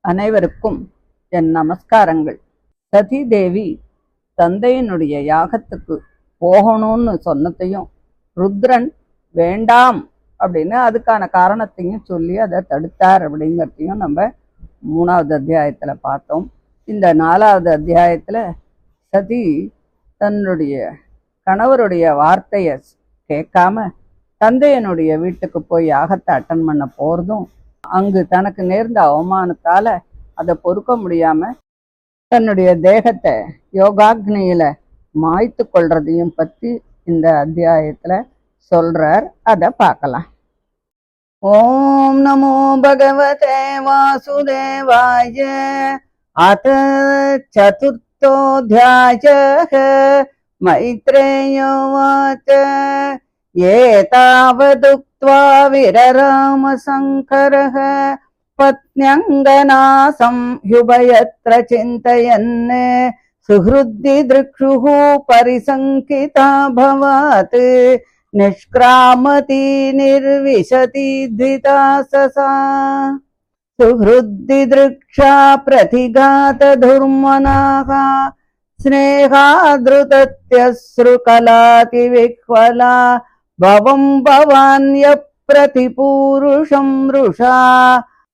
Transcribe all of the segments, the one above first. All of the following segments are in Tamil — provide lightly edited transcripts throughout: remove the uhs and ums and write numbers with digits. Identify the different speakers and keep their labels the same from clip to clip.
Speaker 1: அனைவருக்கும் என் நமஸ்காரங்கள். சதி தேவி தந்தையினுடைய யாகத்துக்கு போகணும்னு சொன்னதையும் ருத்ரன் வேண்டாம் அப்படின்னு அதுக்கான காரணத்தையும் சொல்லி அதை தடுத்தார் அப்படிங்கிறதையும் நம்ம 3வது அத்தியாயத்தில் பார்த்தோம். இந்த 4வது அத்தியாயத்தில் சதி தன்னுடைய கணவருடைய வார்த்தையை கேட்காம தந்தையனுடைய வீட்டுக்கு போய் யாகத்தை அட்டன் பண்ண போகிறதும், அங்கு தனக்கு நேர்ந்த அவமானத்தால அதை பொறுக்க முடியாம தன்னுடைய தேகத்தை யோகாக்னியில மாய்த்து கொள்றதையும் பற்றி இந்த அத்தியாயத்துல சொல்றார். அதை பார்க்கலாம். ஓம் நமோ பகவதே வாசுதேவாய. அத சதுர்த்தோऽध्यायः. மைத்ரேயோவாச்ச. ஏதாவதுக்த்வா விரராம சங்கரः பத்ன்யங்கனாசம் ஹ்யுபயத்ர சிந்தயன் சுஹ்ருத்தி திருக்ஷுः பரிசங்கிதா பவாத் நிஷ்க்ராமதி நிர்விசதி த்விதாசசா சுஹ்ருத்தி திருக்ஷா பிரதிகாத துர்மனாः ஸ்நேகாத்ருதத்யஸ்ருகலாதி விஹ்வலா பவம் பவான்ய प्रतिपूरुषं रुषा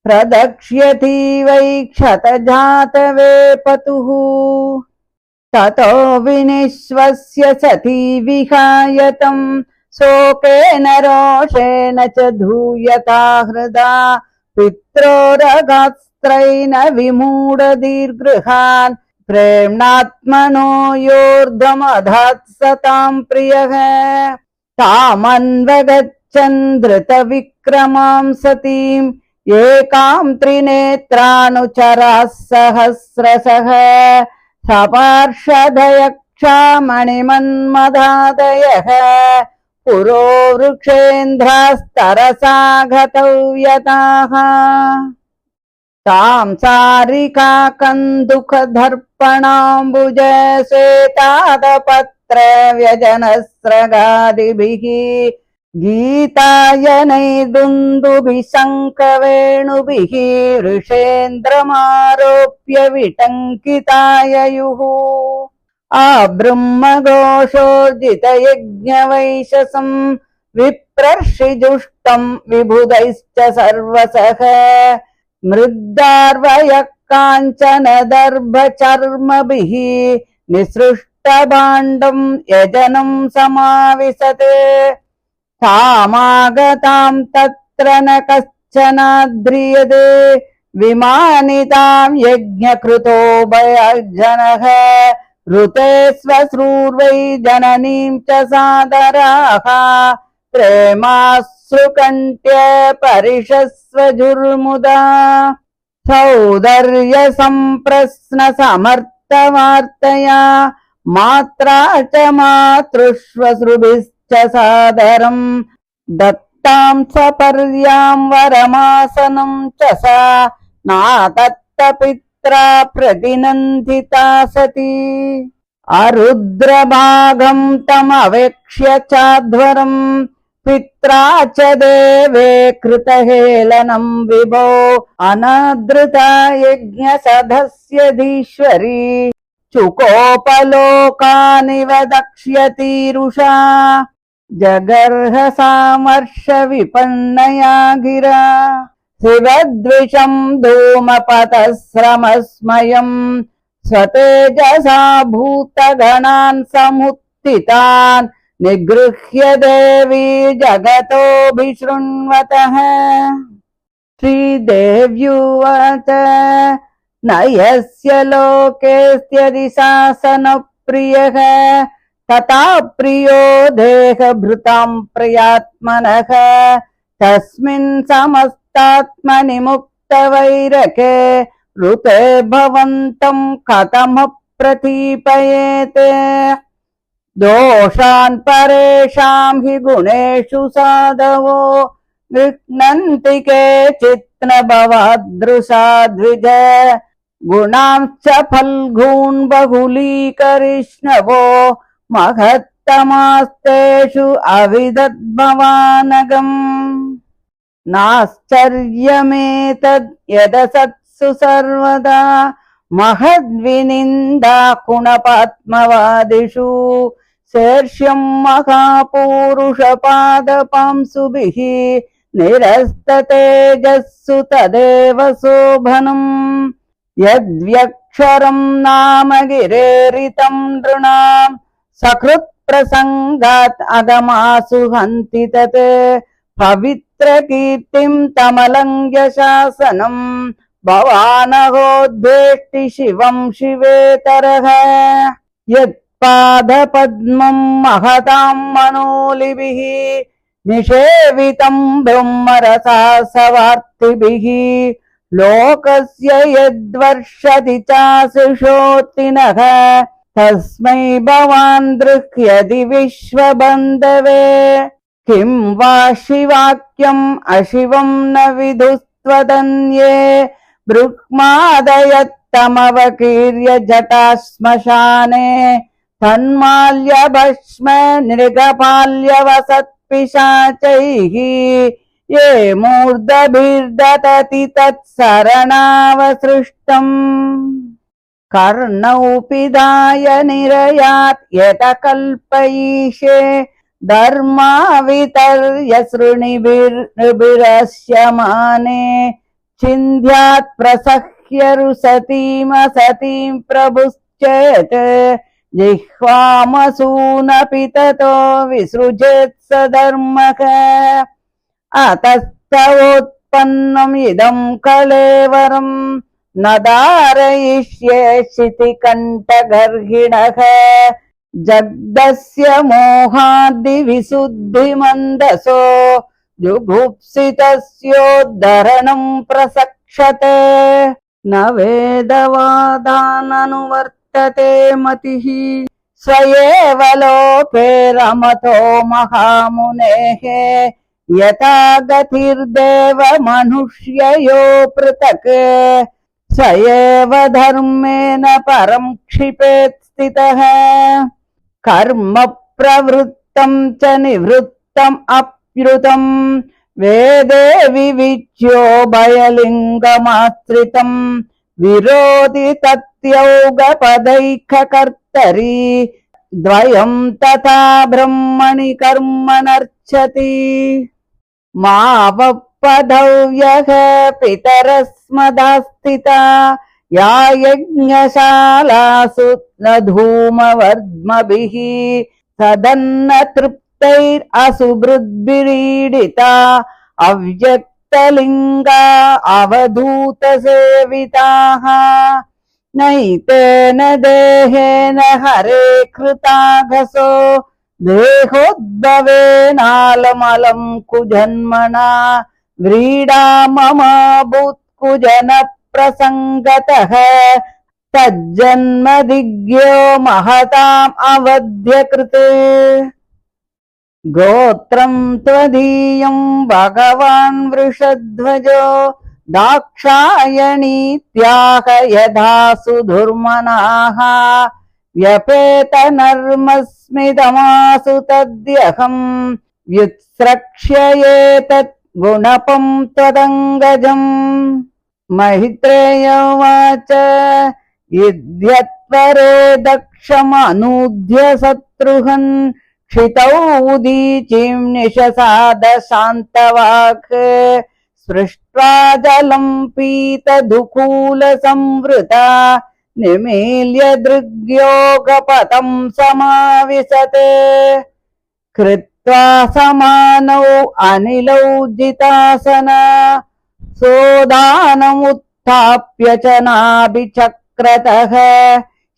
Speaker 1: प्रदक्ष्यति वैक्षत जातवे पतुः ततो विनिश्वस्य सती विहायतं शोकेन रोषेण च धूयता हृदा पित्रोरगास्त्रैन विमूढदीर्गृहान् प्रेम्णात्मनो योर्ध्वमधात् सतां प्रियः तामन्वगच्छन्द्रत विक्रमां सतीं एकां त्रिनेत्रानुचराः सहस्रशः सपार्षदयक्षामणिमन्मदादयः पुरो वृक्षेन्द्रास्तरसा गतव्यताः तां सारिका कन्दुकदर्पणाम्बुज श्वेतादपत्र व्यजनस्रगादिभिः गीतायनैर्दुन्दुभिः शङ्खवेणुभिः वृषेन्द्रमारोप्य विटङ्किताययुः आब्रह्मघोषोर्जितयज्ञवैशसं विप्रर्षिजुष्टं विबुधैश्च सर्वसः मृद्दार्वयः काञ्चनदर्भचर्मभिः निसृष्टभाण्डं यजनं समाविशत् तामागतां तत्र न कश्चनाद्रियते विमानितां यज्ञकृतो भयजनः ऋते स्वश्रूर्वै जननीं च सादराः प्रेमाश्रुकण्ठ्य परिषस्वजुर्मुदा सौदर्य सम्प्रश्न समर्थवार्तया मात्रा च मातृष्वश्रुभिश्च सादरम् दत्तां सपर्यां वरमासनं च सा नादत्तपित्रा प्रतिनन्दिता सती अरुद्रभागं तमवेक्ष्य चाध्वरम् पित्रा च देवे कृतहेलनं विभो अनादृता यज्ञसदस्यधीश्वरी चुकोपलोकानिव दक्ष्यतीरुषा जगर्ह सामर्ष विपन्नया गिरा शिवद्विषं धूमपतस्रमस्मयम् स्वतेजसा भूतगणान् समुत्थितान् निगृह्य देवी जगतोऽभिशृण्वतः श्रीदेव्युवाच न यस्य लोकेऽस्त्यदि शासनप्रियः तथा प्रियो देहभृतां प्रयात्मनः तस्मिन् समस्तात्मनि मुक्तवैरके ऋते भवन्तं कथमप्रतीपयेत् दोषान् परेषां हि गुणेषु साधवो गृह्णन्ति केचित् न भवादृशा द्विज गुणांश्च फल्गून् बहुलीकरिष्णवो महत्तमास्तेषु अविदद्भवानगम् नाश्चर्यमेतद् यदसत् यत्सु सर्वदा महद्विनिन्दा गुणपात्मवादिषु शीर्ष्यं महापुरुषपादपांसुभिः निरस्ततेजस्सु तदेव शोभनम् यद्व्यक्षरं नाम गिरेरितं नृणां सकृत्प्रसङ्गात् अगमासु हन्ति तत् पवित्रकीर्तिं तमलङ्घ्य शासनम् भवानहोद्वेष्टि शिवं शिवेतरः यत्पादपद्मं महतां मनोलिभिः निषेवितं ब्रह्मरसासवार्तिभिः लोकस्य यद्वर्षति चाशिषोत्तिनः तस्मै भवान् दृह्यति विश्वबन्धवे किं वा शिवाक्यम् अशिवं न विदुस्त्वदन्ये बृह्मादयत्तमवकीर्य जटाश्मशाने तन्माल्यभस्म नृगपाल्यवसत्पिशाचैः ये मूर्धभिर्दतति तत्सरणावसृष्टम् कर्णौ पिधाय निरयात् यतकल्पयीशे धर्मावितर्य सृणिभिर्नृभिरस्यमाने चिन्ध्यात् प्रसह्य रुसतीमसतीं प्रभुश्चेत् जिह्वामसूनपि ततो विसृजेत् स धर्मः अतस्तवोत्पन्नम् इदं कलेवरम् न धारयिष्ये शितिकण्ठगर्हिणः जग्दस्य मोहाद्दिविशुद्धिमन्दसो जुगुप्सितस्योद्धरणं प्रसक्षते न वेदवादाननुवर्तते मतिः स्वयेव लोके रमतो महामुनेः यथा गतिर्देव मनुष्ययो पृथक् स एव धर्मेण परं क्षिपेत् स्थितः कर्म प्रवृत्तं च निवृत्तम् अप्युतं वेदे विविच्यो भयलिङ्गमाश्रितं विरोधि तत्यौगपदैककर्तरि द्वयं तथा ब्रह्मणि कर्म नर्चति मावपदव्यः पितरस्मदास्थिता या यज्ञशालासु न धूमवर्ध्मभिः सदन्न तृप्तैरसुभृद्भिरीडिता अव्यक्तलिङ्गा अवधूतसेविताः नैतेन देहेन हरे कृताघसो देहोद्भवेनालमलं कुजन्मना व्रीडा मम भूत्कुजन प्रसङ्गतः तज्जन्मदिग्यो महताम् अवध्यकृत् गोत्रं त्वदीयं भगवान् वृषध्वजो दाक्षायणीत्याह यथा सुधुर्मनाः व्यपेतनर्मस्मिदमासु तद्यहं व्युत्स्रक्ष्येतत् गुणपं त्वदङ्गजम् मैत्रेय उवाच यद्यत्वरे दक्षमनूद्य शत्रुहन् क्षितौ उदीचीं निशसाद शान्तवाक् स्पृष्ट्वा जलं पीतदुकूलसंवृता निमील्य दृग्योगपतं समाविशते कृत्वा समानौ अनिलौ जितासना सोदानमुत्थाप्य च नाभिचक्रतः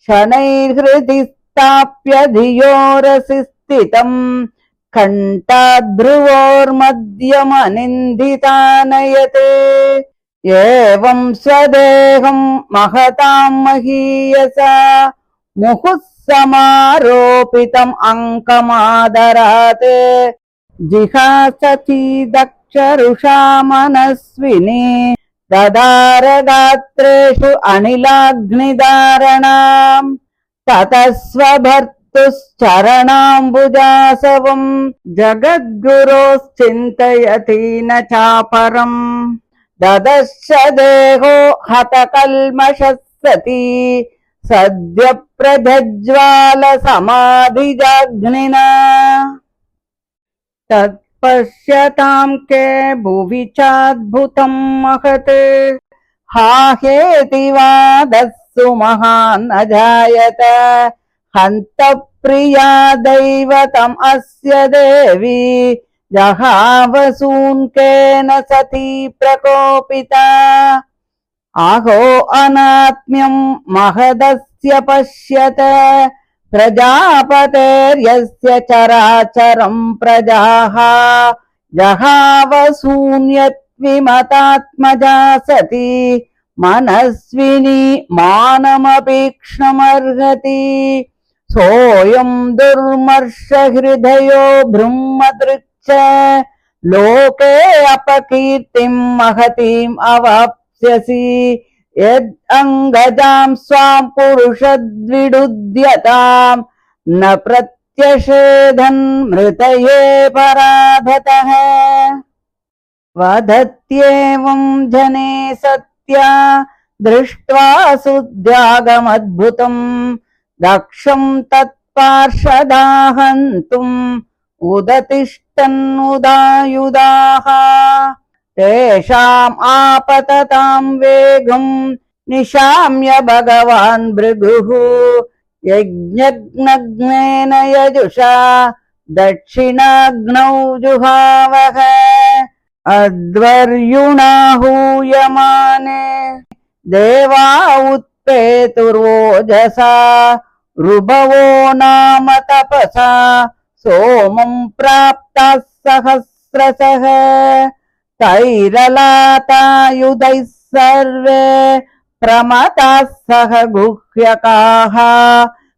Speaker 1: शनैर्हृदि स्थाप्य धियोरसि स्थितम् कण्ठाध्रुवोर्मध्यमनिन्दितानयते एवं स्वदेहं महतां महीयसा मुहुः समारोपितम् अङ्कमादरात् जिहासती दक्षरुषा मनस्विनी ददारगात्रेषु अनिलाग्निदारणाम् ततः स्वभर्तुश्चरणाम्बुजासवम् जगद्गुरोश्चिन्तयति न चापरम् ददश्च देहो हतकल्मषसति सद्य प्रज्ज्वाल समाधिजाग्निना तत्पश्यतां के भुवि चाद्भुतं महत् हाहेति वादस्सु महान् अजायत हन्त प्रिया दैवतम् अस्य देवी जहावसून्केन सती प्रकोपिता आहो अनात्म्यं महदस्य पश्यत प्रजापतेर्यस्य चराचरं प्रजाः जहावसून्यत्विमतात्मजा सती मनस्विनी मानमपीक्ष्णमर्हति सोऽयं दुर्मर्षहृदयो ब्रह्मदृक् लोके अपकीर्तिं महतीम् अवाप्स्यसि यद् अंगजां स्वां पुरुषद्विडुद्यतां न प्रत्यषेधन् मृतये पराधतः वदत्येवं जने सत्या दृष्ट्वा सुद्यागमद्भुतम् दक्षं तत्पार्षदाहन्तुम् उदतिष्ठन्नुदायुधाः तेषाम् आपततां वेगं निशाम्य भगवान् भृगुः यज्ञग्नेन यजुषा दक्षिणाग्नौ जुहावः अध्वर्युणाहूयमाने देवा उत्पेतुर्वोजसा रुभवो नाम तपसा सोमं प्राप्ताः सहस्रशः तैरलातायुधैः सर्वे प्रमताः सह गुह्यकाः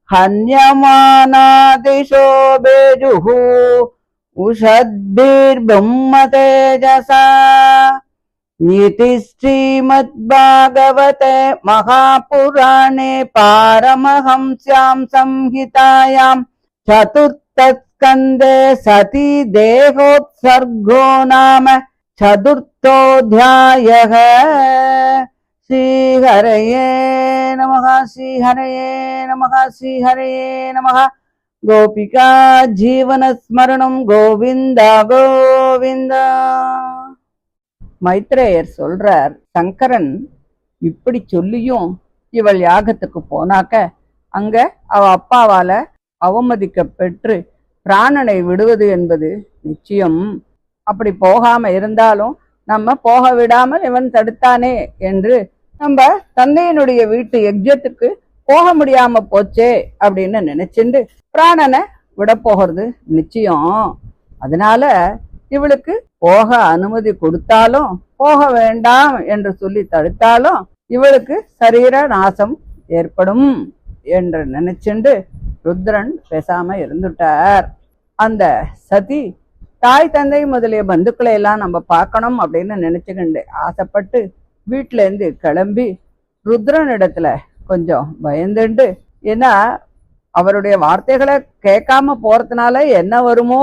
Speaker 1: हन्यमानादिशो बेजुः उषद्भिर्ब्रह्मतेजसा इति श्रीमद्भागवते महापुराणे पारमहंस्यां संहितायां चतुर्थस्कन्धे सती देहोत्सर्गो नाम चतुर्थोऽध्यायः। श्रीहरये नमः श्रीहरये नमः श्रीहरये नमः। गोपिका जीवनस्मरणं गोविन्द गोविन्द। மைத்ரேயர் சொல்றார், சங்கரன் இப்படி சொல்லியும் இவள் யாகத்துக்கு போனாக்க அங்க அவ அப்பாவால அவமதிக்க பெற்று பிராணனை விடுவது என்பது நிச்சயம். அப்படி போகாம இருந்தாலும் நம்ம போக விடாமல் இவன் தடுத்தானே என்று நம்ம தந்தையினுடைய வீட்டு யஜ்யத்துக்கு போக முடியாம போச்சே அப்படின்னு நினைச்சுண்டு பிராணனை விட போகிறது நிச்சயம். அதனால இவளுக்கு போக அனுமதி கொடுத்தாலும் போக வேண்டாம் என்று சொல்லி தடுத்தாலும் இவளுக்கு சரீர நாசம் ஏற்படும் என்று நினைச்சுண்டு ருத்ரன் பேசாம இருந்துட்டார். அந்த சதி தாய் தந்தை முதலிய பந்துக்களை எல்லாம் நம்ம பார்க்கணும் அப்படின்னு நினைச்சுக்கிண்டு ஆசைப்பட்டு வீட்டுல இருந்து கிளம்பி ருத்ரனிடத்துல கொஞ்சம் பயந்துண்டு, ஏன்னா அவருடைய வார்த்தைகளை கேட்காம போறதுனால என்ன வருமோ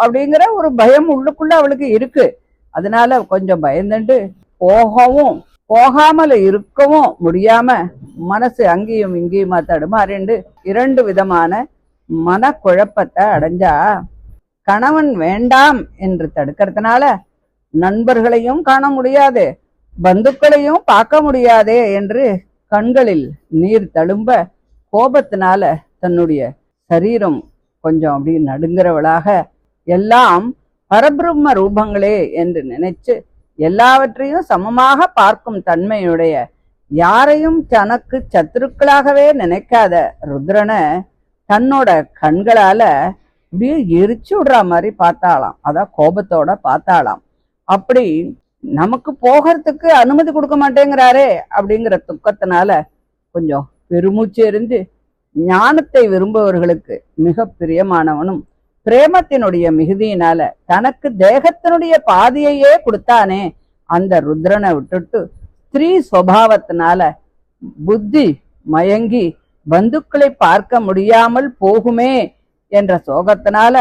Speaker 1: அப்படிங்கிற ஒரு பயம் உள்ளுக்குள்ள அவளுக்கு இருக்கு. அதனால கொஞ்சம் பயந்துண்டு போகவும் போகாமல் இருக்கவும் முடியாம மனசு அங்கேயும் இங்கேயுமா தடுமாறிண்டு இரண்டு விதமான மனக்குழப்பத்தை அடைஞ்சா. கணவன் வேண்டாம் என்று தடுக்கிறதுனால நண்பர்களையும் காண முடியாது, பந்துக்களையும் பார்க்க முடியாதே என்று கண்களில் நீர் தழும்ப கோபத்தினால தன்னுடைய சரீரம் கொஞ்சம் அப்படி நடுங்கிறவளாக எல்லாம் பரபிரம்ம ரூபங்களே என்று நினைச்சு எல்லாவற்றையும் சமமாக பார்க்கும் தன்மையுடைய யாரையும் தனக்கு சத்துருக்களாகவே நினைக்காத ருத்ரனை தன்னோட கண்களால அப்படியே எரிச்சு விடுற மாதிரி பார்த்தாளாம். அதான் கோபத்தோட பார்த்தாளாம். அப்படி நமக்கு போகிறதுக்கு அனுமதி கொடுக்க மாட்டேங்கிறாரே அப்படிங்கிற துக்கத்தினால கொஞ்சம் பெருமூச்சு எறிந்து ஞானத்தை விரும்புபவர்களுக்கு மிக பிரியமானவனும் பிரேமத்தினுடைய மிகுதியினால தனக்கு தேகத்தினுடைய பாதியையே கொடுத்தானே அந்த ருத்ரனை விட்டுட்டு ஸ்திரீ சுவாவத்தினால புத்தி மயங்கி பந்துக்களை பார்க்க முடியாமல் போகுமே என்ற சோகத்தினால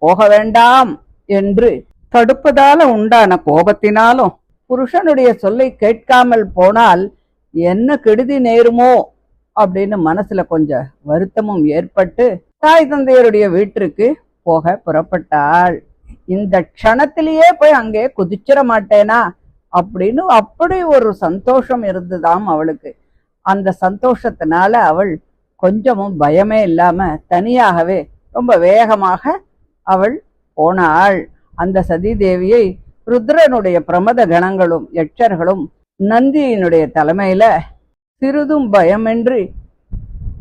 Speaker 1: போக வேண்டாம் என்று தடுப்பதால உண்டான கோபத்தினாலும் புருஷனுடைய சொல்லை கேட்காமல் போனால் என்ன கெடுதி நேருமோ அப்படின்னு மனசுல கொஞ்சம் வருத்தமும் ஏற்பட்டு தாய் தந்தையருடைய வீட்டிற்கு போக புறப்பட்டாள். இந்த க்ஷணத்திலேயே போய் அங்கே குதிச்சிட மாட்டேனா அப்படின்னு அப்படி ஒரு சந்தோஷம் இருந்துதாம் அவளுக்கு. அந்த சந்தோஷத்தினால அவள் கொஞ்சமும் பயமே இல்லாம தனியாகவே ரொம்ப வேகமாக அவள் போனாள். அந்த சதிதேவியை ருத்ரனுடைய பிரமத கணங்களும் யட்சர்களும் நந்தியினுடைய தலைமையில சிறிதும் பயமின்றி,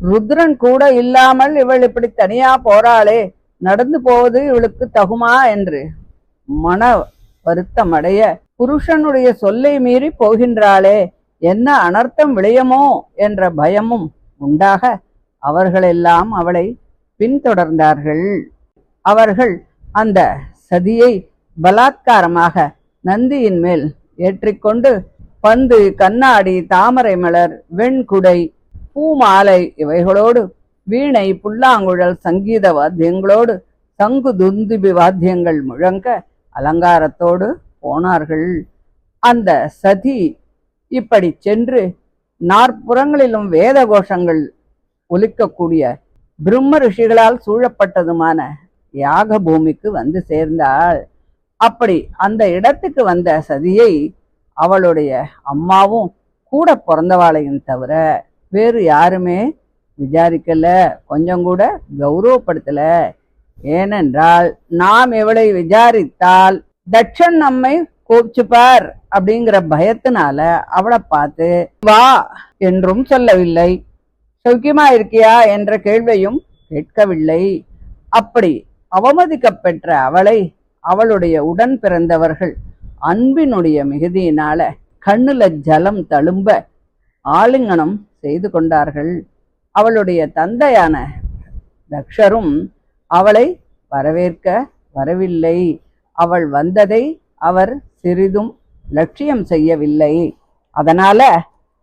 Speaker 1: ருத்ரன் கூட இல்லாமல் இவள் இப்படி தனியா போறாளே, நடந்து போவது இவளுக்கு தகுமா என்று மன வருத்தம் அடைய, புருஷனுடைய சொல்லை மீறி போகின்றாளே, என்ன அனர்த்தம் விளையுமோ என்ற பயமும் உண்டாக அவர்களெல்லாம் அவளை பின்தொடர்ந்தார்கள். அவர்கள் அந்த சதியை பலாத்காரமாக நந்தியின் மேல் ஏற்றிக்கொண்டு பந்து, கண்ணாடி, தாமரை மலர், வெண்குடை, பூமாலை இவைகளோடு வீணை, புல்லாங்குழல், சங்கீத வாத்தியங்களோடு சங்கு துந்துபி வாத்தியங்கள் முழங்க அலங்காரத்தோடு போனார்கள். அந்த சதி இப்படி சென்று நாற்புறங்களிலும் வேத கோஷங்கள் ஒலிக்கக்கூடிய பிரம்ம ரிஷிகளால் சூழப்பட்டதுமான யாக பூமிக்கு வந்து சேர்ந்தாள். அப்படி அந்த இடத்துக்கு வந்த சதியை அவளுடைய அம்மாவும் கூட பிறந்தவாளையும் தவிர வேறு யாருமே விசாரிக்கல, கொஞ்சம் கூட கௌரவப்படுத்தல. ஏனென்றால் நாம் இவளை விசாரித்தால் தட்சன் நம்மை கோபிச்சுப்பார் அப்படிங்கிற பயத்தினால அவளை பார்த்து வா என்றும் சொல்லவில்லை, சௌக்கியமா இருக்கியா என்ற கேள்வியும் கேட்கவில்லை. அப்படி அவமதிக்கப்பெற்ற அவளை அவளுடைய உடன் பிறந்தவர்கள் அன்பினுடைய மிகுதியினால கண்ணுல ஜலம் தழும்ப ஆலிங்கனம் செய்து கொண்டார்கள். அவளுடைய தந்தையான தக்ஷரும் அவளை வரவேற்க வரவில்லை. அவள் வந்ததை அவர் சிறிதும் லட்சியம் செய்யவில்லை. அதனால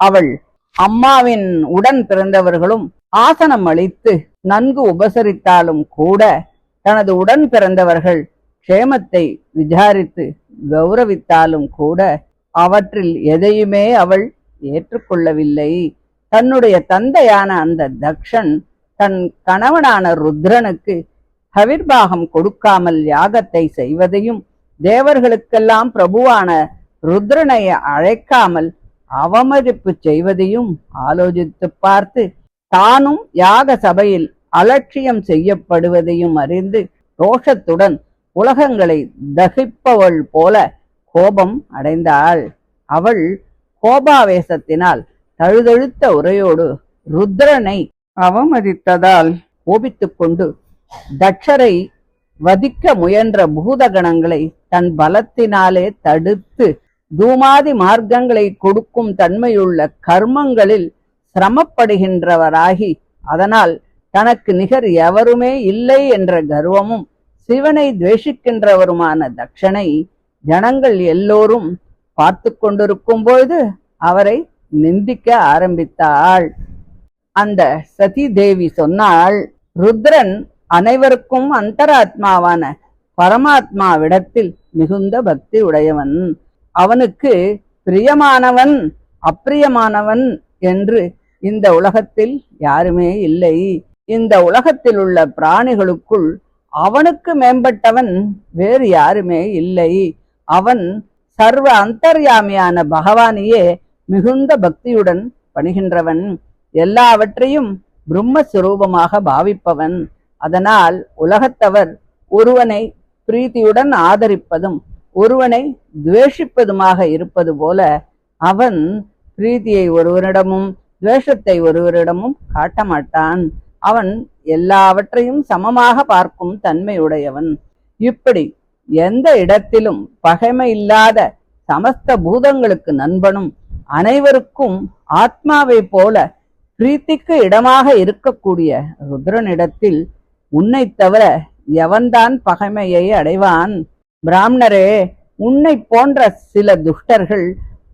Speaker 1: அவள் அம்மாவின் உடன் பிறந்தவர்களும் ஆசனம் அளித்து நன்கு உபசரித்தாலும் கூட தனது உடன் பிறந்தவர்கள் க்ஷேமத்தை விசாரித்து கௌரவித்தாலும் கூட அவற்றில் எதையுமே அவள் ஏற்றுக்கொள்ளவில்லை. தன்னுடைய தந்தையான அந்த தக்ஷன் தன் கணவனான ருத்ரனுக்கு ஹவிர்பாகம் கொடுக்காமல் யாகத்தை செய்வதையும், தேவர்களுக்கெல்லாம் பிரபுவான ருத்ரனை அழைக்காமல் அவமதிப்பு செய்வதையும் ஆலோசித்து பார்த்து, தானும் யாக சபையில் அலட்சியம் செய்யப்படுவதையும் அறிந்து ரோஷத்துடன் உலகங்களை தகிப்பவள் போல கோபம் அடைந்தாள். அவள் கோபாவேசத்தினால் தழுதழுத்த உரையோடு ருத்ரனை அவமதித்ததால் கோபித்துக் கொண்டு தட்சரை வதிக்க முயன்ற பூதகணங்களை தன் பலத்தினாலே தடுத்து தூமாதி மார்க்கங்களை கொடுக்கும் தன்மையுள்ள கர்மங்களில் சிரமப்படுகின்றவராகி, அதனால் தனக்கு நிகர் எவருமே இல்லை என்ற கர்வமும் சிவனை துவேஷிக்கின்றவருமான தக்ஷனை ஜனங்கள் எல்லோரும் பார்த்து கொண்டிருக்கும் பொழுது அவரை நிந்திக்க ஆரம்பித்தாள். அந்த சதி தேவி சொன்னாள், ருத்ரன் அனைவருக்கும் அந்தராத்மாவான பரமாத்மாவிடத்தில் மிகுந்த பக்தி உடையவன். அவனுக்கு பிரியமானவன் அப்பிரியமானவன் என்று இந்த உலகத்தில் யாருமே இல்லை. இந்த உலகத்தில் உள்ள பிராணிகளுக்குள் அவனுக்கு மேம்பட்டவன் வேறு யாருமே இல்லை. அவன் சர்வ அந்தர்யாமியான பகவானையே மிகுந்த பக்தியுடன் பணிகின்றவன், எல்லாவற்றையும் பிரம்மஸ்வரூபமாக பாவிப்பவன். அதனால் உலகத்தவர் ஒருவனை பிரீத்தியுடன் ஆதரிப்பதும் ஒருவனை துவேஷிப்பதுமாக இருப்பது போல அவன் பிரீத்தியை ஒருவரிடமும் துவேஷத்தை ஒருவரிடமும் காட்ட மாட்டான். அவன் எல்லாவற்றையும் சமமாக பார்க்கும் தன்மையுடையவன். இப்படி எந்த இடத்திலும் பகைமை இல்லாத சமஸ்த பூதங்களுக்கு நண்பனும் அனைவருக்கும் ஆத்மாவை போல பிரீத்திக்கு இடமாக இருக்கக்கூடிய ருத்ரனிடத்தில் உன்னை தவிர எவன்தான் பகைமையை அடைவான்? பிராமணரே, உன்னை போன்ற சில துஷ்டர்கள்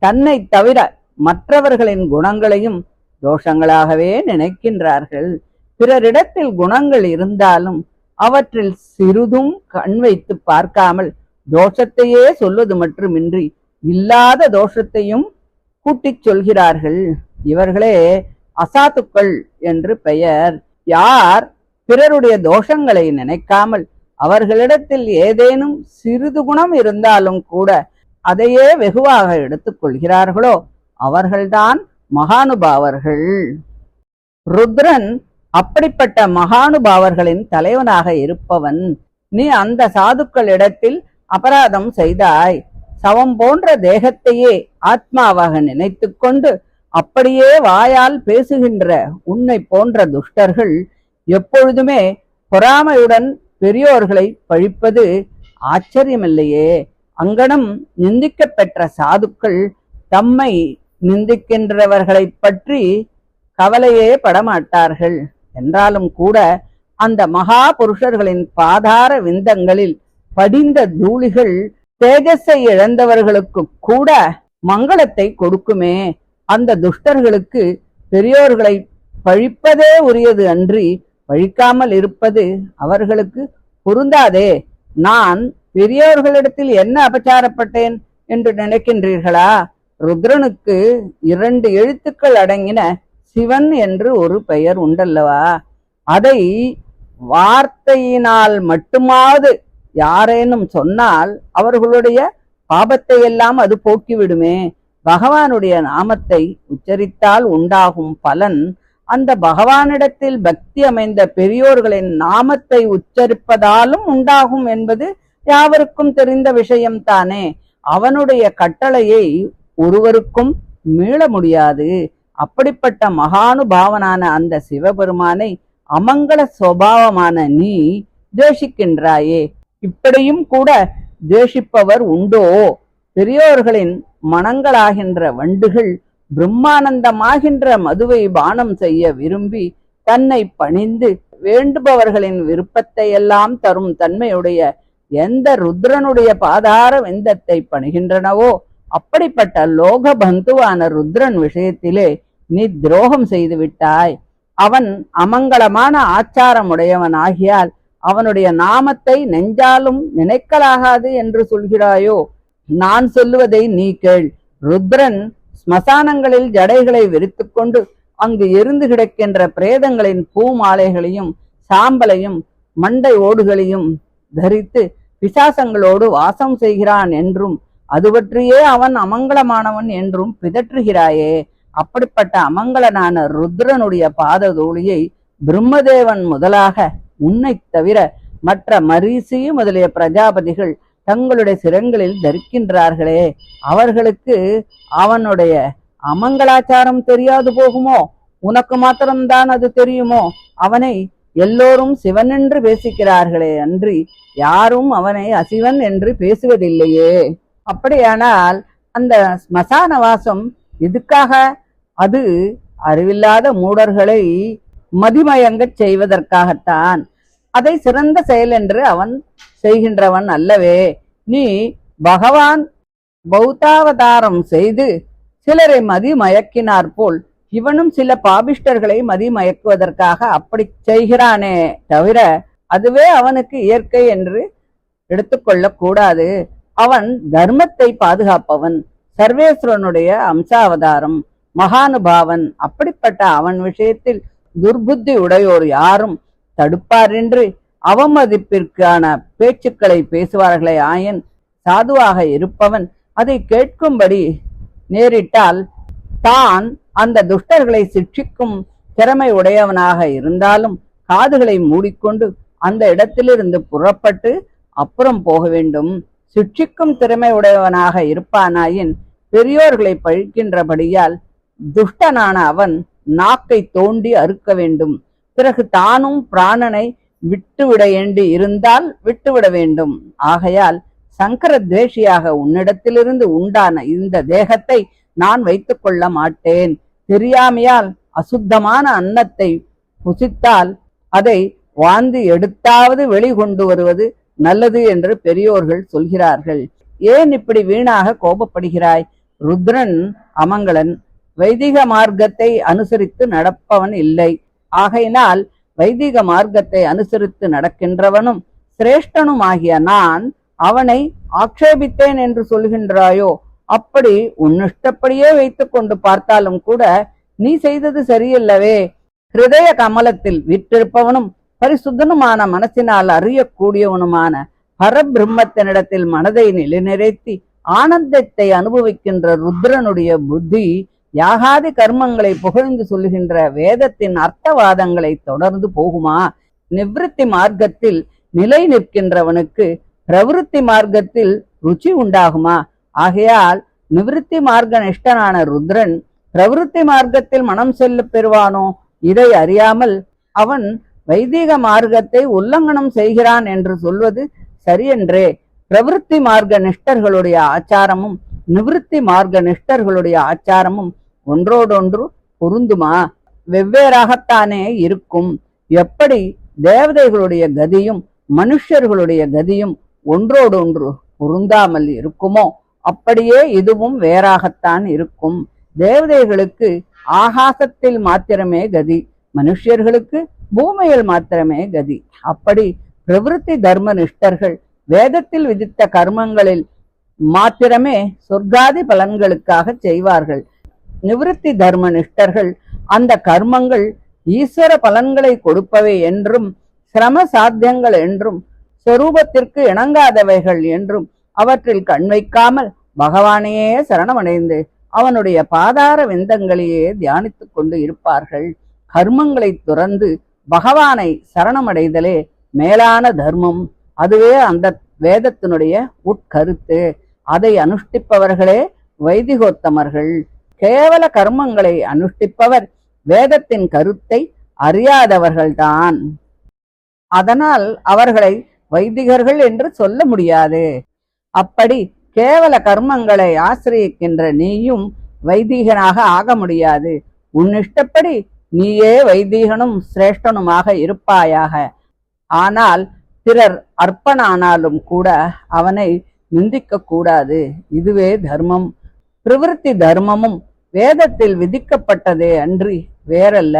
Speaker 1: தன்னை தவிர மற்றவர்களின் குணங்களையும் தோஷங்களாகவே நினைக்கின்றார்கள். பிறரிடத்தில் குணங்கள் இருந்தாலும் அவற்றில் சிறிதும் கண் வைத்து பார்க்காமல் தோஷத்தையே சொல்வது மட்டுமின்றி இல்லாத தோஷத்தையும் கூட்டிச் சொல்கிறார்கள். இவர்களே அசாத்துக்கள் என்று பெயர். யார் பிறருடைய தோஷங்களை நினைக்காமல் அவர்களிடத்தில் ஏதேனும் சிறிது குணம் இருந்தாலும் கூட அதையே வெகுவாக எடுத்துக் கொள்கிறார்களோ அவர்கள்தான் மகானுபாவர்கள். ருத்ரன் அப்படிப்பட்ட மகானுபாவர்களின் தலைவனாக இருப்பவன். நீ அந்த சாதுக்களிடத்தில் அபராதம் செய்தாய். சவம் போன்ற தேகத்தையே ஆத்மாவாக நினைத்து கொண்டு அப்படியே வாயால் பேசுகின்ற உன்னை போன்ற துஷ்டர்கள் எப்பொழுதுமே பொறாமையுடன் பெரியோர்களை பழிப்பது ஆச்சரியமில்லையே. அங்கனம் நிந்திக்க பெற்ற சாதுக்கள் தம்மை நிந்திக்கின்றவர்களை பற்றி கவலையே படமாட்டார்கள். என்றாலும் கூட அந்த மகா புருஷர்களின் பாதார விந்தங்களில் படிந்த தூளிகள் தேஜஸை இழந்தவர்களுக்கு கூட மங்களத்தை கொடுக்குமே. அந்த துஷ்டர்களுக்கு பெரியோர்களை பழிப்பதே உரியது அன்றி பழிக்காமல் இருப்பது அவர்களுக்கு பொருந்தாதே. நான் பெரியோர்களிடத்தில் என்ன அபச்சாரப்பட்டேன் என்று நினைக்கின்றீர்களா? ருத்ரனுக்கு 2 எழுத்துக்கள் அடங்கின சிவன் என்று ஒரு பெயர் உண்டல்லவா? அதை வார்த்தையினால் மட்டுமாவது யாரேனும் சொன்னால் அவர்களுடைய பாபத்தை எல்லாம் அது போக்கிவிடுமே. பகவானுடைய நாமத்தை உச்சரித்தால் உண்டாகும் பலன் அந்த பகவானிடத்தில் பக்தி அமைந்த பெரியோர்களின் நாமத்தை உச்சரிப்பதாலும் உண்டாகும் என்பது யாவருக்கும் தெரிந்த விஷயம்தானே. அவனுடைய கட்டளையை ஒருவருக்கும் மீள முடியாது. அப்படிப்பட்ட மகானுபாவனான அந்த சிவபெருமானை அமங்கல சுபாவமான நீ தேசிக்கின்றாயே. இப்படியும் கூட தேசிப்பவர் உண்டோ? பெரியோர்களின் மனங்களாகின்ற வண்டுகள் பிரம்மானந்தமாகின்ற மதுவை பானம் செய்ய விரும்பி தன்னை பணிந்து வேண்டுபவர்களின் விருப்பத்தை எல்லாம் தரும் தன்மையுடைய எந்த ருத்ரனுடைய பாதார விந்தத்தை பணிகின்றனவோ அப்படிப்பட்ட லோக பந்துவான ருத்ரன் விஷயத்திலே நீ துரோகம் செய்து விட்டாய். அவன் அமங்கலமான ஆச்சாரமுடையவன் ஆகியால் அவனுடைய நாமத்தை நெஞ்சாலும் நினைக்கலாகாது என்று சொல்கிறாயோ? நான் சொல்லுவதை நீ கேள். ருத்ரன் ஸ்மசானங்களில் ஜடைகளை விரித்து கொண்டு அங்கு எரிந்து கிடக்கின்ற பிரேதங்களின் பூ மாலைகளையும் சாம்பலையும் மண்டை ஓடுகளையும் தரித்து பிசாசங்களோடு வாசம் செய்கிறான் என்றும் அது பற்றியே அவன் அமங்கலமானவன் என்றும் பிதற்றுகிறாயே. அப்படிப்பட்ட அமங்கலனான ருத்ரனுடைய பாததூளியை பிரம்மதேவன் முதலாக உன்னை தவிர மற்ற மரீசி முதலிய பிரஜாபதிகள் தங்களுடைய சிரங்களில் தரிக்கின்றார்களே, அவர்களுக்கு அவனுடைய அமங்கலாச்சாரம் தெரியாது போகுமோ? உனக்கு மாத்திரம்தான் அது தெரியுமோ? அவனை எல்லோரும் சிவன் என்று பேசிக்கிறார்களே அன்றி யாரும் அவனை அசிவன் என்று பேசுவதில்லையே. அப்படியானால் அந்த ஸ்மசான வாசம் எதுக்காக? அது அறிவில்லாத மூடர்களை மதிமயங்கச் செய்வதற்காகத்தான். அதை சிறந்த செயல் என்று அவன் செய்கின்றவன் அல்லவே. நீ பகவான் பௌத்தாவதாரம் செய்து சிலரை மதிமயக்கினார் போல் இவனும் சில பாபிஷ்டர்களை மதிமயக்குவதற்காக அப்படி செய்கிறானே தவிர அதுவே அவனுக்கு இயற்கை என்று எடுத்துக்கொள்ளக் கூடாது. அவன் தர்மத்தை பாதுகாப்பவன், சர்வேஸ்வரனுடைய அம்சாவதாரம், மகானுபாவன். அப்படிப்பட்ட அவன் விஷயத்தில் துர்புத்தி உடையோர் யாரும் தடுப்பாரின்றி அவமதிப்பிற்கான பேச்சுக்களை பேசுவார்களே ஆயின் சாதுவாக இருப்பவன் அதை கேட்கும்படி நேரிட்டால் தான் அந்த துஷ்டர்களை சிட்சிக்கும் திறமை உடையவனாக இருந்தாலும் காதுகளை மூடிக்கொண்டு அந்த இடத்திலிருந்து புறப்பட்டு அப்புறம் போக வேண்டும். சிட்சிக்கும் திறமை உடையவனாக இருப்பானாயின் பெரியோர்களை பழிக்கின்றபடியால் துஷ்டனான அவன் நாக்கை தோண்டி அறுக்க வேண்டும். பிறகு தானும் பிராணனை விட்டுவிட வேண்டி இருந்தால் விட்டுவிட வேண்டும். ஆகையால் சங்கர துவேஷியாக உன்னிடத்திலிருந்து உண்டான இந்த தேகத்தை நான் வைத்துக் கொள்ள மாட்டேன். தெரியாமையால் அசுத்தமான அன்னத்தை புசித்தால் அதை வாந்தி எடுத்தாவது வெளிகொண்டு வருவது நல்லது என்று பெரியோர்கள் சொல்கிறார்கள். ஏன் இப்படி வீணாக கோபப்படுகிறாய்? ருத்ரன் அமங்கலன், வைதிக மார்க்கத்தை அனுசரித்து நடப்பவன் இல்லை. ஆகையினால் வைதிக மார்க்கத்தை அனுசரித்து நடக்கின்றவனும் சிரேஷ்டனும் ஆகிய நான் அவனை ஆக்ஷேபித்தேன் என்று சொல்கின்றாயோ? அப்படி உன்னிஷ்டப்படியே வைத்துக் கொண்டு பார்த்தாலும் கூட நீ செய்தது சரியல்லவே. ஹிருதய கமலத்தில் விற்றிருப்பவனும் பரிசுத்தனுமான மனசினால் அறியக்கூடியவனுமான பரபிரம்மத்தினிடத்தில் மனதை நிலைநிறுத்தி ஆனந்தத்தை அனுபவிக்கின்ற ருத்ரனுடைய புத்தி யாகாதி கர்மங்களை புகழ்ந்து சொல்லுகின்ற வேதத்தின் அர்த்தவாதங்களை தொடர்ந்து போகுமா? நிவிருத்தி மார்க்கத்தில் நிலை நிற்கின்றவனுக்கு பிரவிருத்தி மார்க்கத்தில் ருச்சி உண்டாகுமா? ஆகையால் நிவிருத்தி மார்க்க நிஷ்டனான ருத்ரன் பிரவிருத்தி மார்க்கத்தில் மனம் செல்ல பெறுவானோ? இதை அறியாமல் அவன் வைதிக மார்க்கத்தை உல்லங்கனம் செய்கிறான் என்று சொல்வது சரியென்றே. பிரவிருத்தி மார்க்க நிஷ்டர்களுடைய ஆச்சாரமும் நிவிருத்தி மார்க்க நிஷ்டர்களுடைய ஆச்சாரமும் ஒன்றோடொன்று பொருந்துமா? வெவ்வேறாகத்தானே இருக்கும். எப்படி தேவதைகளுடைய கதியும் மனுஷர்களுடைய கதியும் ஒன்றோடொன்று பொருந்தாமல் இருக்குமோ அப்படியே இதுவும் வேறாகத்தான் இருக்கும். தேவதைகளுக்கு ஆகாசத்தில் மாத்திரமே கதி, மனுஷர்களுக்கு பூமியில் மாத்திரமே கதி. அப்படி பிரவிருத்தி தர்ம நிஷ்டர்கள் வேதத்தில் விதித்த கர்மங்களில் மாத்திரமே சொர்க்காதி பலன்களுக்காக செய்வார்கள். நிவிருத்தி தர்ம நிஷ்டர்கள் அந்த கர்மங்கள் ஈஸ்வர பலன்களை கொடுப்பவை என்றும் சிரம சாத்தியங்கள் என்றும் சொரூபத்திற்கு இணங்காதவைகள் என்றும் அவற்றில் கண் வைக்காமல் பகவானையே சரணமடைந்து அவனுடைய பாதார விந்தங்களையே தியானித்துக் கொண்டு இருப்பார்கள். கர்மங்களை துறந்து பகவானை சரணமடைதலே மேலான தர்மம். அதுவே அந்த வேதத்தினுடைய உட்கருத்து. அதை அனுஷ்டிப்பவர்களே வைதிகோத்தமர்கள். கேவல கர்மங்களை அனுஷ்டிப்பவர் வேதத்தின் கருத்தை அறியாதவர்கள்தான். அதனால் அவர்களை வைதிகர்கள் என்று சொல்ல முடியாது. அப்படி கேவல கர்மங்களை ஆசிரியிக்கின்ற நீயும் வைதிகனாக ஆக முடியாது. உன்னிஷ்டப்படி நீயே வைதிகனும் சிரேஷ்டனுமாக இருப்பாயாக. ஆனால் பிறர் அற்பனானாலும் கூட அவனை நிந்திக்க கூடாது. இதுவே தர்மம். பிரவிருத்தி தர்மமும் வேதத்தில் விதிக்கப்பட்டதே அன்றி வேறல்ல.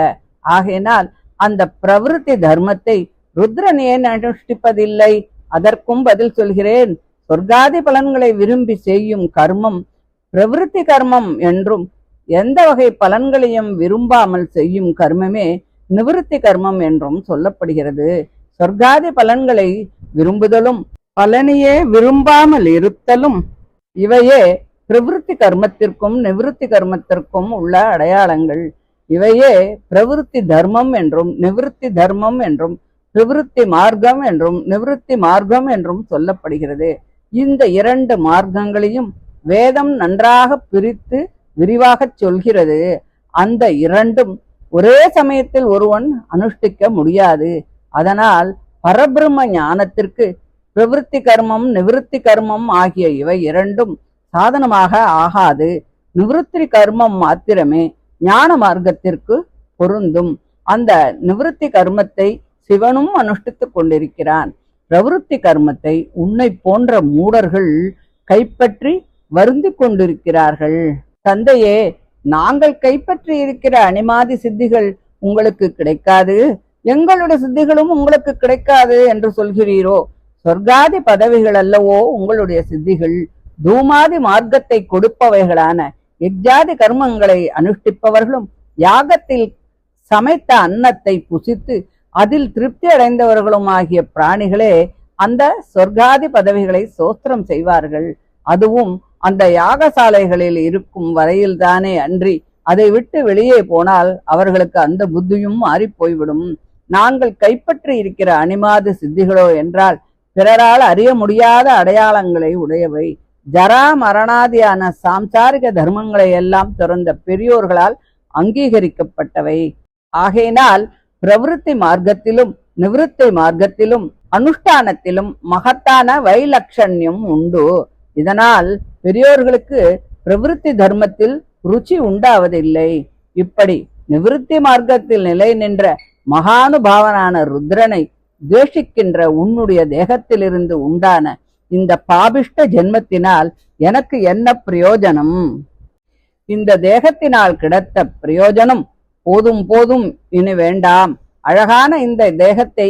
Speaker 1: ஆகையினால் அந்த பிரவிருத்தி தர்மத்தை ருத்ரன் ஏன் அனுஷ்டிப்பதில்லை? அதற்கும் பதில் சொல்கிறேன். சொர்க்காதி பலன்களை விரும்பி செய்யும் கர்மம் பிரவிருத்தி கர்மம் என்றும், எந்த வகை பலன்களையும் விரும்பாமல் செய்யும் கர்மமே நிவிருத்தி கர்மம் என்றும் சொல்லப்படுகிறது. சொர்க்காதி பலன்களை விரும்புதலும் பலனையே விரும்பாமல் இருத்தலும் இவையே பிரவிருத்தி கர்மத்திற்கும் நிவிருத்தி கர்மத்திற்கும் உள்ள அடையாளங்கள். இவையே பிரவிருத்தி தர்மம் என்றும் நிவிருத்தி தர்மம் என்றும் பிரவிருத்தி மார்க்கம் என்றும் நிவிருத்தி மார்க்கம் என்றும் சொல்லப்படுகிறது. இந்த இரண்டு மார்க்கங்களையும் வேதம் நன்றாக பிரித்து விரிவாக சொல்கிறது. அந்த இரண்டும் ஒரே சமயத்தில் ஒருவன் அனுஷ்டிக்க முடியாது. அதனால் பரபிரம்ம ஞானத்திற்கு பிரவிருத்தி கர்மம் நிவிருத்தி கர்மம் ஆகிய இவை இரண்டும் சாதனமாக ஆகாது. நிவிருத்தி கர்மம் மாத்திரமே ஞான மார்க்கத்திற்கு பொருந்தும். அந்த நிவிருத்தி கர்மத்தை சிவனும் அனுஷ்டித்துக் கொண்டிருக்கிறான். பிரவிருத்தி கர்மத்தை உன்னை போன்ற மூடர்கள் கைப்பற்றி வருந்தி கொண்டிருக்கிறார்கள். தந்தையே, நாங்கள் கைப்பற்றி இருக்கிற அனிமாதி சித்திகள் உங்களுக்கு கிடைக்காது, எங்களுடைய சித்திகளும் உங்களுக்கு கிடைக்காது என்று சொல்கிறீரோ? சொர்க்காதி பதவிகள் அல்லவோ உங்களுடைய சித்திகள். தூமாதி மார்க்கத்தை கொடுப்பவைகளான யஜ்ஜாதி கர்மங்களை அனுஷ்டிப்பவர்களும் யாகத்தில் சமைத்த அன்னத்தை புசித்து அதில் திருப்தி அடைந்தவர்களும் ஆகிய பிராணிகளே அந்த சொர்க்காதி பதவிகளை சோத்திரம் செய்வார்கள். அதுவும் அந்த யாகசாலைகளில் இருக்கும் வரையில்தானே அன்றி அதை விட்டு வெளியே போனால் அவர்களுக்கு அந்த புத்தியும் மாறி போய்விடும். நாங்கள் கைப்பற்றி இருக்கிற அனிமாது சித்திகளோ என்றால் பிறரால் அறிய முடியாத அடையாளங்களை உடையவை. ஜரா மரணாதியான சாம்சாரிக தர்மங்களை எல்லாம் துறந்த பெரியோர்களால் அங்கீகரிக்கப்பட்டவை. ஆகையினால் பிரவிருத்தி மார்க்கத்திலும் நிவிருத்தி மார்க்கத்திலும் அனுஷ்டானத்திலும் மகத்தான வைலட்சண்யம் உண்டு. இதனால் பெரியோர்களுக்கு பிரவிருத்தி தர்மத்தில் ருச்சி உண்டாவதில்லை. இப்படி நிவிருத்தி மார்க்கத்தில் நிலை நின்ற மகானுபாவனான ருத்ரனை துவேஷிக்கின்ற உன்னுடைய தேகத்திலிருந்து உண்டான இந்த பாபிஷ்ட ஜென்மத்தினால் எனக்கு என்ன பிரயோஜனம்? இந்த தேகத்தினால் கிடைத்த பிரயோஜனம் போதும் போதும், இனி வேண்டாம். அழகான இந்த தேகத்தை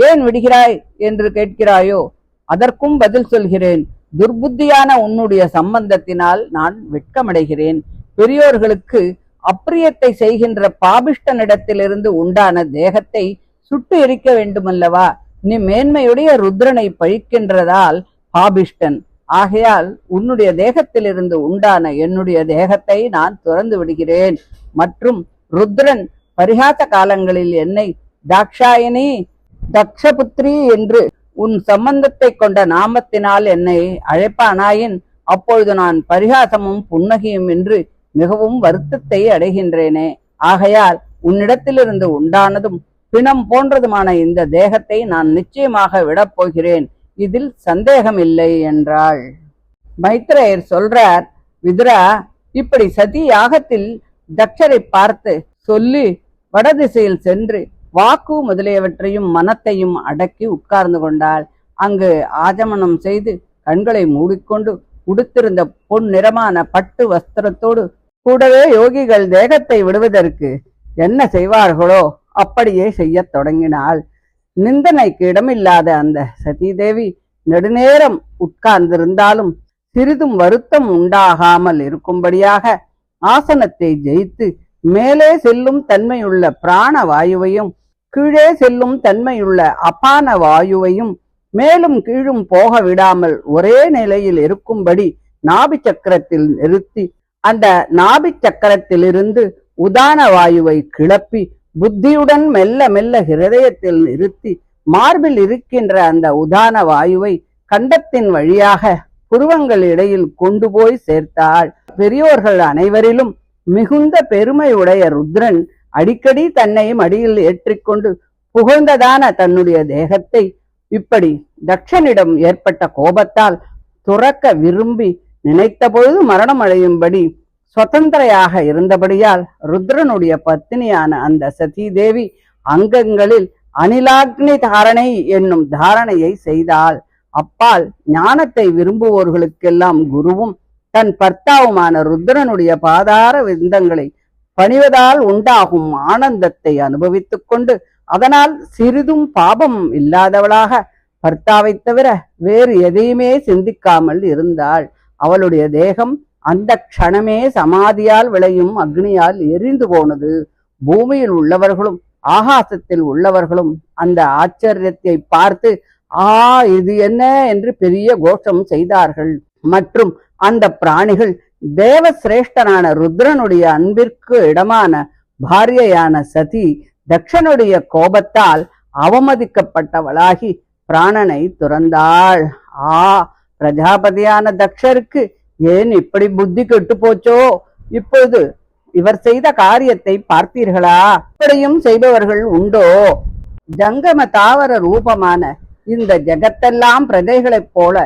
Speaker 1: ஏன் விடுகிறாய் என்று கேட்கிறாயோ? அதற்கும் பதில் சொல்கிறேன். துர்புத்தியான உன்னுடைய சம்பந்தத்தினால் நான் வெட்கமடைகிறேன். பெரியோர்களுக்கு அப்பிரியத்தை செய்கின்ற பாபிஷ்டனிடத்திலிருந்து உண்டான தேகத்தை சுட்டு எரிக்க வேண்டுமல்லவா? நீ மேன்மையுடைய ருத்ரனை பழிக்கின்றதால் பாபிஷ்டன் ஆகையால் உன்னுடைய தேகத்திலிருந்து உண்டான என்னுடைய தேகத்தை நான் துறந்து விடுகிறேன். மற்றும் ருத்ரன் பரிகாச காலங்களில் என்னை தாக்ஷாயணி தக்ஷபுத்ரி என்று உன் சம்பந்தத்தை கொண்ட நாமத்தினால் என்னை அழைப்பானாயின் அப்பொழுது நான் பரிகாசமும் புன்னகையும் என்று மிகவும் வருத்தத்தை அடைகின்றேனே. ஆகையால் உன்னிடத்திலிருந்து உண்டானதும் பிணம் போன்றதுமான இந்த தேகத்தை நான் நிச்சயமாக விடப் போகிறேன், இதில் சந்தேகமில்லை என்றாள். மைத்ரேயர் சொல்றார், விதுரா, இப்படி சதி யாகத்தில் தக்ஷரை பார்த்து சொல்லி வடதிசையில் சென்று வாக்கு முதலியவற்றையும் மனத்தையும் அடக்கி உட்கார்ந்து கொண்டாள். அங்கு ஆஜமனம் செய்து கண்களை மூடிக்கொண்டு உடுத்திருந்த பொன் நிறமான பட்டு வஸ்திரத்தோடு கூடவே யோகிகள் தேகத்தை விடுவதற்கு என்ன செய்வார்களோ அப்படியே செய்யத் தொடங்கினாள். நிந்தனைக்கு இடமில்லாத அந்த சதீதேவி நெடுநேரம் உட்கார்ந்திருந்தாலும் சிறிதும் வருத்தம் உண்டாகாமல் இருக்கும்படியாக ஆசனத்தை ஜெயித்து மேலே செல்லும் தன்மையுள்ள பிராண வாயுவையும் கீழே செல்லும் தன்மையுள்ள அபான வாயுவையும் மேலும் கீழும் போக விடாமல் ஒரே நிலையில் இருக்கும்படி நாபி சக்கரத்தில் நிறுத்தி அந்த நாபி சக்கரத்திலிருந்து உதான வாயுவை கிளப்பி புத்தியுடன் மெல்ல மெல்ல ஹிருதயத்தில் நிறுத்தி மார்பில் இருக்கின்ற அந்த உதான வாயுவை கண்டத்தின் வழியாக புருவங்கள் இடையில் கொண்டு போய் சேர்த்தாள். பெரியோர்கள் அனைவரிலும் மிகுந்த பெருமையுடைய ருத்ரன் அடிக்கடி தன்னை மடியில் ஏற்றிக்கொண்டு புகழ்ந்ததான தன்னுடைய தேகத்தை இப்படி தக்ஷனிடம் ஏற்பட்ட கோபத்தால் துறக்க விரும்பி நினைத்த பொழுது மரணம் அடையும்படி சுதந்திரையாக இருந்தபடியால் ருத்ரனுடைய பத்தினியான அந்த சதீதேவி அங்கங்களில் அனிலாக்னி தாரணை என்னும் தாரணையை செய்தாள். அப்பால் ஞானத்தை விரும்புவோர்களுக்கெல்லாம் குருவும் தன் பர்த்தாவுமான ருத்ரனுடைய பாதார விந்தங்களை பணிவதால் உண்டாகும் ஆனந்தத்தை அனுபவித்துக் கொண்டு அதனால் சிறிதும் பாபம் இல்லாதவளாக பர்த்தாவை தவிர வேறு எதையுமே சிந்திக்காமல் இருந்தாள். அவளுடைய தேகம் அந்த க்ஷணமே சமாதியால் விளையும் அக்னியால் எரிந்து போனது. பூமியில் உள்ளவர்களும் ஆகாசத்தில் உள்ளவர்களும் அந்த ஆச்சரியத்தை பார்த்து இது என்ன என்று பெரிய கோஷம் செய்தார்கள். மற்றும் அந்த பிராணிகள் தேவ சிரேஷ்டனான ருத்ரனுடைய அன்பிற்கு இடமான பாரியையான சதி தக்ஷனுடைய கோபத்தால் அவமதிக்கப்பட்டவளாகி பிராணனை துறந்தாள். பிரஜாபதியான தக்ஷருக்கு ஏன் இப்படி புத்தி கெட்டு போச்சோ? இப்பொழுது இவர் செய்த காரியத்தை பார்த்தீர்களா? இப்படியும் செய்பவர்கள் உண்டோ? ஜங்கம தாவர ரூபமான இந்த ஜகத்தெல்லாம் பிரஜைகளைப் போல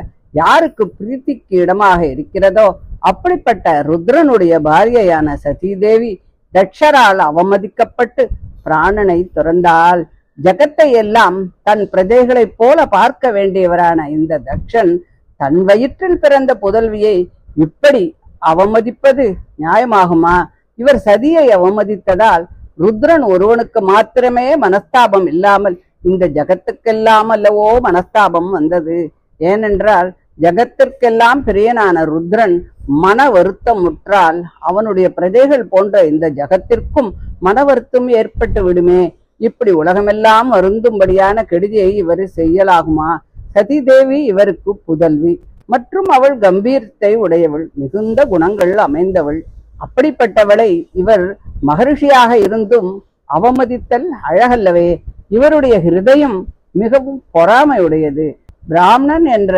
Speaker 1: யாருக்கு பிரீத்திக்கு இடமாக இருக்கிறதோ அப்படிப்பட்ட ருத்ரனுடைய பாரியையான சதீதேவி தக்ஷரால் அவமதிக்கப்பட்டு பிராணனை துறந்தாள். ஜகத்தை எல்லாம் தன் பிரஜைகளைப் போல பார்க்க வேண்டியவரான இந்த தக்ஷன் தன் வயிற்றில் பிறந்த புதல்வியை இப்படி அவமதிப்பது நியாயமாகுமா? இவர் சதியை அவமதித்ததால் ருத்ரன் ஒருவனுக்கு மாத்திரமே மனஸ்தாபம் இல்லாமல் இந்த ஜகத்துக்கெல்லாம் அல்லவோ மனஸ்தாபம் வந்தது. ஏனென்றால் ஜகத்திற்கெல்லாம் பிரியனான ருத்ரன் மன வருத்தம் முற்றால் அவனுடைய பிரஜைகள் போன்ற இந்த ஜகத்திற்கும் மன வருத்தம் ஏற்பட்டு விடுமே. இப்படி உலகமெல்லாம் வருந்தும்படியான கெடுதியை இவர் செய்யலாகுமா? சதிதேவி இவருக்கு புதல்வி மற்றும் அவள் கம்பீரத்தை உடையவள், மிகுந்த குணங்கள் அமைந்தவள். அப்படிப்பட்டவளை இவர் மகரிஷியாக இருந்தும் அவமதித்தல் அழகல்லவே? இவருடைய ஹிருதயம் மிகவும் பொறாமையுடையது. பிராமணன் என்ற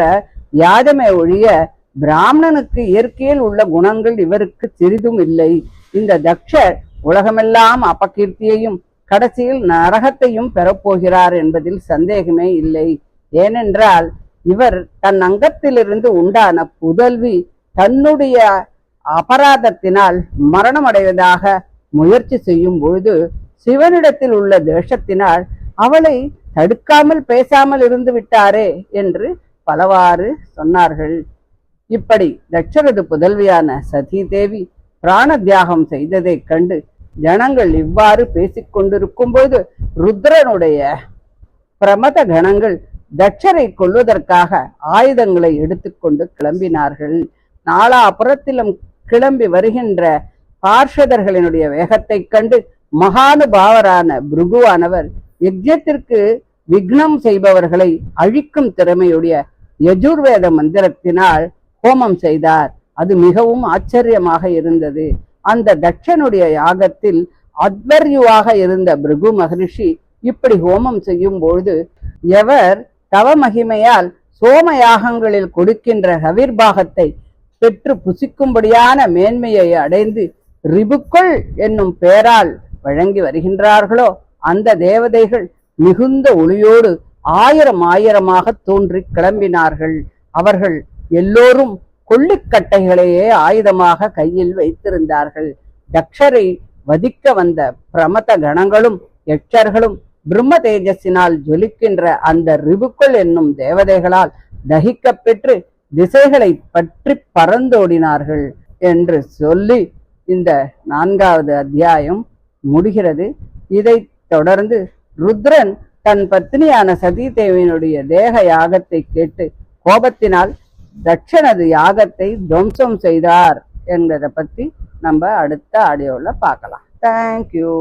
Speaker 1: வியாஜமே ஒழிய பிராமணனுக்கு இயற்கையில் உள்ள குணங்கள் இவருக்கு சிறிதும் இல்லை. இந்த தக்ஷர் உலகமெல்லாம் அபகீர்த்தியையும் கடைசியில் நரகத்தையும் பெறப்போகிறார் என்பதில் சந்தேகமே இல்லை. ஏனென்றால் இவர் தன் அங்கத்திலிருந்து உண்டான புதல்வி தன்னுடைய அபராதத்தினால் மரணமடைவதாக முயற்சி செய்யும் பொழுது சிவனிடத்தில் உள்ள தேசத்தினால் அவளை தடுக்காமல் பேசாமல் இருந்து விட்டாரே என்று பலவாறு சொன்னார்கள். இப்படி தக்ஷரது புதல்வியான சதீதேவி பிராண தியாகம் செய்ததைக் கண்டு ஜனங்கள் இவ்வாறு பேசிக்கொண்டிருக்கும் போது ருத்ரனுடைய பிரமத கணங்கள் தட்சரை கொல்வதற்காக ஆயுதங்களை எடுத்துக்கொண்டு கிளம்பினார்கள். நாலாபுறத்திலும் கிளம்பி வருகின்ற பார்ஷதர்களினுடைய வேகத்தைக் கண்டு மகானுபாவரான பிருகுவானவர் யஜ்ஞத்திற்கு விக்னம் செய்பவர்களை அழிக்கும் திறமையுடைய யஜுர்வேத மந்திரத்தினால் ஹோமம் செய்தார். அது மிகவும் ஆச்சரியமாக இருந்தது. அந்த தட்சனுடைய யாகத்தில் அத்வர்யுவாக இருந்த பிருகு மகரிஷி இப்படி ஹோமம் செய்யும் பொழுது எவர் தவ மகிமையால் சோம யாகங்களில் கொடுக்கின்ற ஹவிர்பாகத்தை பெற்று புசிக்கும்படியான மேன்மையை அடைந்து ரிபுக்குள் என்னும் பெயரால் வழங்கி வருகின்றார்களோ அந்த தேவதைகள் மிகுந்த ஒளியோடு ஆயிரமாக தோன்றி கிளம்பினார்கள். அவர்கள் எல்லோரும் கொள்ளிக்கட்டைகளையே ஆயுதமாக கையில் வைத்திருந்தார்கள். தக்ஷரை வதிக்க வந்த பிரமத கணங்களும் யட்சர்களும் பிரம்ம தேஜஸினால் ஜொலிக்கின்ற அந்த ரிபுக்குள் என்னும் தேவதைகளால் தகிக்க பெற்று திசைகளை பற்றி பறந்தோடினார்கள் என்று சொல்லி இந்த 4வது அத்தியாயம் முடிகிறது. இதைத் தொடர்ந்து ருத்ரன் தன் பத்னியான சதி தேவியினுடைய தேக யாகத்தை கேட்டு கோபத்தினால் தட்சனது யாகத்தை துவம்சம் செய்தார் என்பதை பற்றி நம்ம அடுத்த ஆடியோவில் பார்க்கலாம். தேங்க்யூ.